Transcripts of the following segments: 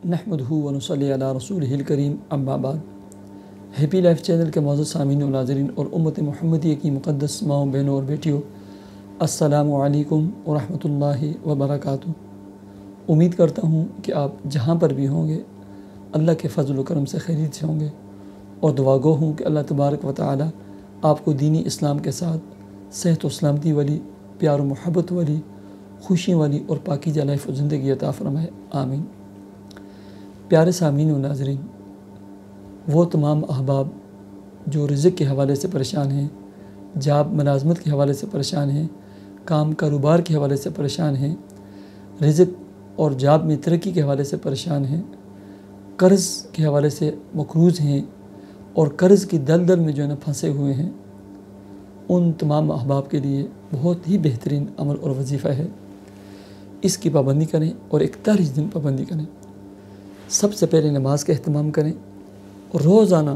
نحمدہ و نصلی علی رسولہ الکریم اما بعد۔ ہیپی لائف چینل کے معزز سامعین و ناظرین اور امت محمدیہ کی مقدس ماؤں، بہنوں اور بیٹیوں، السلام علیکم ورحمۃ اللہ وبرکاتہ۔ امید کرتا ہوں کہ آپ جہاں پر بھی ہوں گے اللہ کے فضل و کرم سے خیریت سے ہوں گے، اور دعا گو ہوں کہ اللہ تبارک و تعالی آپ کو دینی اسلام کے ساتھ صحت و سلامتی والی، پیار و محبت والی، خوشی والی اور پاکیزہ لائف و زندگی عطا فرمائے، آمین۔ پیارے سامعین و ناظرین، وہ تمام احباب جو رزق کے حوالے سے پریشان ہیں، جاب ملازمت کے حوالے سے پریشان ہیں، کام کاروبار کے حوالے سے پریشان ہیں، رزق اور جاب میں ترقی کے حوالے سے پریشان ہیں، قرض کے حوالے سے مقروض ہیں اور قرض کی دلدل میں جو ہے نا پھنسے ہوئے ہیں، ان تمام احباب کے لیے بہت ہی بہترین عمل اور وظیفہ ہے۔ اس کی پابندی کریں اور 41 دن پابندی کریں۔ سب سے پہلے نماز کا اہتمام کریں، روزانہ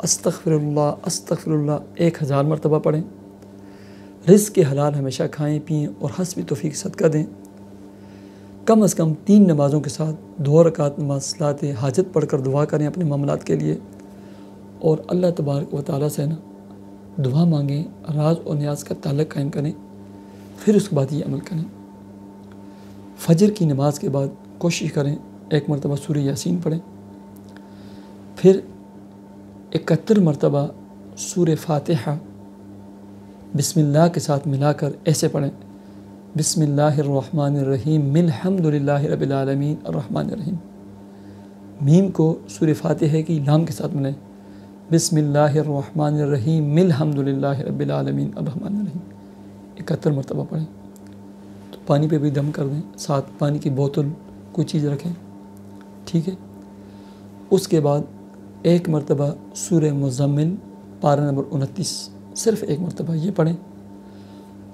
استغفر اللہ 1000 مرتبہ پڑھیں۔ رزق کے حلال ہمیشہ کھائیں پئیں اور حسب توفیق صدقہ دیں۔ کم از کم 3 نمازوں کے ساتھ 2 رکعت نماز صلاۃ حاجت پڑھ کر دعا کریں اپنے معاملات کے لیے، اور اللہ تبارک و تعالیٰ سے نا دعا مانگیں، راز اور نیاز کا تعلق قائم کریں، پھر اس کے بعد یہ عمل کریں۔ فجر کی نماز کے بعد کوشش کریں 1 مرتبہ سورہ یاسین پڑھیں، پھر 71 مرتبہ سورہ فاتحہ بسم اللہ کے ساتھ ملا کر ایسے پڑھیں: بسم اللہ الرحمن الرحیم الحمد للہ رب العالمین الرحمن الرحیم۔ میم کو سورہ فاتحہ کی لام کے ساتھ ملائیں: بسم اللہ الرحمن الرحیم الحمد للہ رب العالمین الرحمن الرحیم 71 مرتبہ پڑھیں۔ تو پانی پہ بھی دم کر دیں، ساتھ پانی کی بوتل کوئی چیز رکھیں، ٹھیک ہے۔ اس کے بعد 1 مرتبہ سورہ مزمل پارہ نمبر 29 صرف 1 مرتبہ یہ پڑھیں،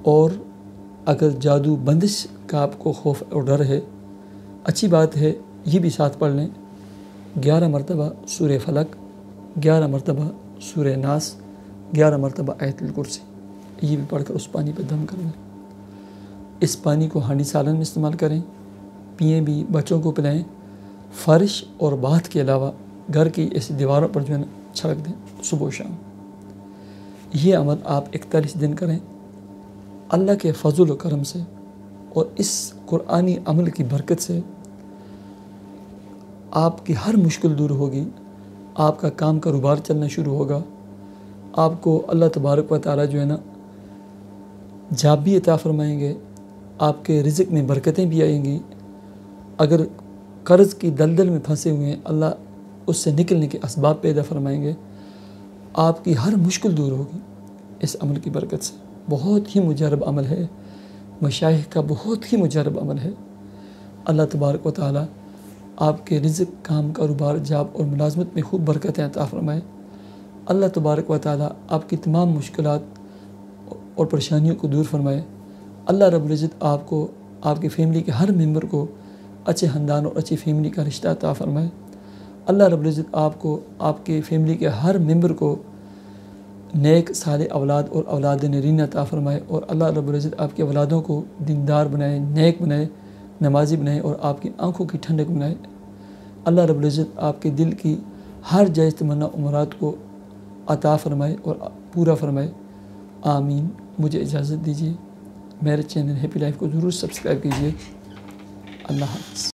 اور اگر جادو بندش کا آپ کو خوف اور ڈر ہے، اچھی بات ہے، یہ بھی ساتھ پڑھ لیں۔ 11 مرتبہ سورہ فلق، 11 مرتبہ سورہ ناس، 11 مرتبہ آیت الکرسی، یہ بھی پڑھ کر اس پانی پہ دم کر لیں۔ اس پانی کو ہانڈی سالن میں استعمال کریں، پئیں بھی، بچوں کو پلائیں۔ فرش اور باتھ کے علاوہ گھر کی ایسی دیواروں پر جو ہے نا چھڑک دیں صبح و شام۔ یہ عمل آپ 41 دن کریں۔ اللہ کے فضل و کرم سے اور اس قرآنی عمل کی برکت سے آپ کی ہر مشکل دور ہوگی، آپ کا کام کاروبار چلنا شروع ہوگا، آپ کو اللہ تبارک و تعالیٰ جو ہے نا جاب بھی عطا فرمائیں گے، آپ کے رزق میں برکتیں بھی آئیں گی۔ اگر قرض کی دلدل میں پھنسے ہوئے ہیں، اللہ اس سے نکلنے کے اسباب پیدا فرمائیں گے، آپ کی ہر مشکل دور ہوگی اس عمل کی برکت سے۔ بہت ہی مجرب عمل ہے، مشائخ کا بہت ہی مجرب عمل ہے۔ اللہ تبارک و تعالیٰ آپ کے رزق، کام کاروبار، جاب اور ملازمت میں خوب برکتیں عطا فرمائے۔ اللہ تبارک و تعالیٰ آپ کی تمام مشکلات اور پریشانیوں کو دور فرمائے۔ اللہ رب العزت آپ کو، آپ کی فیملی کے ہر ممبر کو اچھے خاندان اور اچھی فیملی کا رشتہ عطا فرمائے۔ اللہ رب العزت آپ کو، آپ کے فیملی کے ہر ممبر کو نیک صالح اولاد اور اولاد نرین عطا فرمائے، اور اللہ رب العزت آپ کے اولادوں کو دیندار بنائے، نیک بنائے، نمازی بنائے، اور آپ کی آنکھوں کی ٹھنڈک بنائے۔ اللہ رب العزت آپ کے دل کی ہر جائز تمنا امرات کو عطا فرمائے اور پورا فرمائے، آمین۔ مجھے اجازت دیجیے، میرے چینل ہیپی لائف کو ضرور سبسکرائب کیجیے۔ اللہ حافظ۔